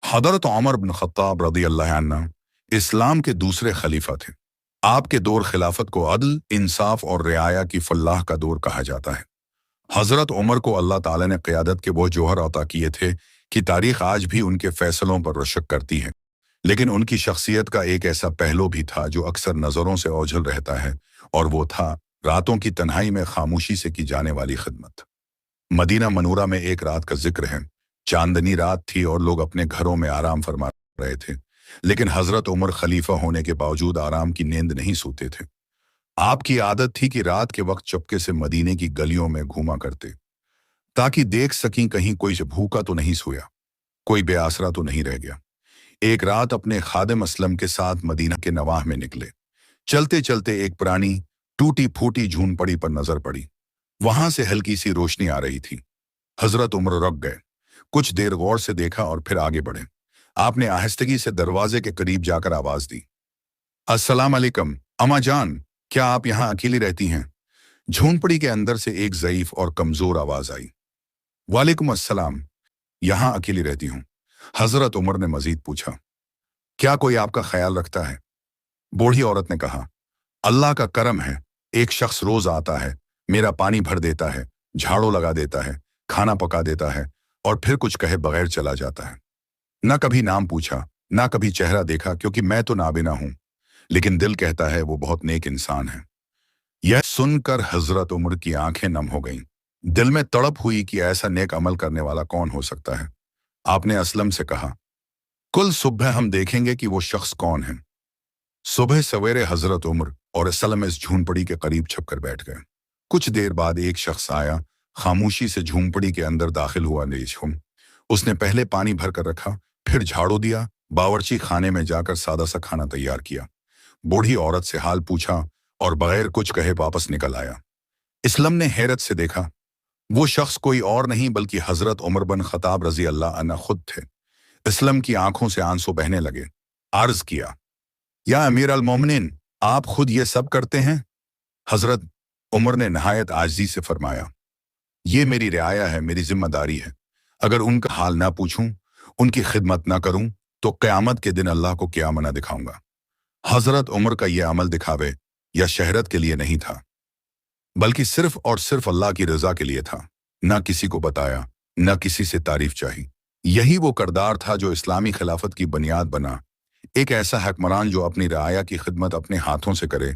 हज़रत उमर बिन ख़त्ताब रज़ी अल्लाह अन्हु इस्लाम के दूसरे खलीफा थे। आपके दौर खिलाफत को अदल, इंसाफ और रियाया की फलाह का दौर कहा जाता है। हज़रत उमर को अल्लाह ताला ने क़यादत के वो जौहर अता किए थे कि तारीख़ आज भी उनके फ़ैसलों पर रशक करती है। लेकिन उनकी शख्सियत का एक ऐसा पहलू भी था जो अक्सर नज़रों से ओझल रहता है, और वो था रातों की तन्हाई में खामोशी से की जाने वाली खिदमत। मदीना मनूरा में एक रात का जिक्र है। चांदनी रात थी और लोग अपने घरों में आराम फरमा रहे थे, लेकिन हजरत उमर खलीफा होने के बावजूद आराम की नींद नहीं सोते थे। आपकी आदत थी कि रात के वक्त चुपके से मदीने की गलियों में घूमा करते, ताकि देख सकें कहीं कोई भूखा तो नहीं सोया, कोई बेआसरा तो नहीं रह गया। एक रात अपने खादिम असलम के साथ मदीना के नवाह में निकले। चलते चलते एक पुरानी टूटी फूटी झूनपड़ी पर नजर पड़ी। वहां से हल्की सी रोशनी आ रही थी। हजरत उमर रुक गए, कुछ देर गौर से देखा और फिर आगे बढ़े। आपने आहिस्तगी से दरवाजे के करीब जाकर आवाज दी, अस्सलाम अलैकुम अम्मा जान, क्या आप यहाँ अकेली रहती हैं? झोंपड़ी के अंदर से एक ज़ईफ और कमजोर आवाज आई, वालेकुम अस्सलाम, यहाँ अकेली रहती हूँ। हजरत उमर ने मजीद पूछा, क्या कोई आपका ख्याल रखता है? बूढ़ी औरत ने कहा, अल्लाह का करम है, एक शख्स रोज आता है, मेरा पानी भर देता है, झाड़ू लगा देता है, खाना पका देता है और फिर कुछ कहे बगैर चला जाता है। न कभी नाम पूछा, न कभी चेहरा देखा, क्योंकि मैं तो नाबिना हूं, लेकिन दिल कहता है वो बहुत नेक इंसान है। यह सुनकर हजरत उमर की आंखें नम हो गईं। दिल में तड़प हुई कि ऐसा नेक अमल करने वाला कौन हो सकता है। आपने असलम से कहा, कुल सुबह हम देखेंगे कि वो शख्स कौन है। सुबह सवेरे हजरत उमर और असलम इस झूनपड़ी के करीब छपकर बैठ गए। कुछ देर बाद एक शख्स आया, खामोशी से झूनपड़ी के अंदर दाखिल हुआ। नेशुम उसने पहले पानी भर कर रखा, फिर झाड़ू दिया, बावर्ची खाने में जाकर सादा सा खाना तैयार किया। बूढ़ी औरत से हाल पूछा और बगैर कुछ कहे वापस निकल आया। इस्लाम ने हैरत से देखा, वो शख्स कोई और नहीं बल्कि हजरत उमर बिन खत्ताब रजी अल्लाह अन्हु खुद थे। इस्लाम की आंखों से आंसू बहने लगे। अर्ज किया, या अमीर अल मोमिनीन, आप खुद ये सब करते हैं? हजरत उमर ने नहायत आजिज़ी से फरमाया, ये मेरी रियाया है, मेरी जिम्मेदारी है। अगर उनका हाल ना पूछूं, उनकी खिदमत ना करूं, तो क़यामत के दिन अल्लाह को क्या मना दिखाऊंगा। हजरत उमर का यह अमल दिखावे या शहरत के लिए नहीं था, बल्कि सिर्फ और सिर्फ अल्लाह की रजा के लिए था। ना किसी को बताया, ना किसी से तारीफ चाही। यही वो करदार था जो इस्लामी खिलाफत की बुनियाद बना। एक ऐसा हुक्मरान जो अपनी रआया की खिदमत अपने हाथों से करे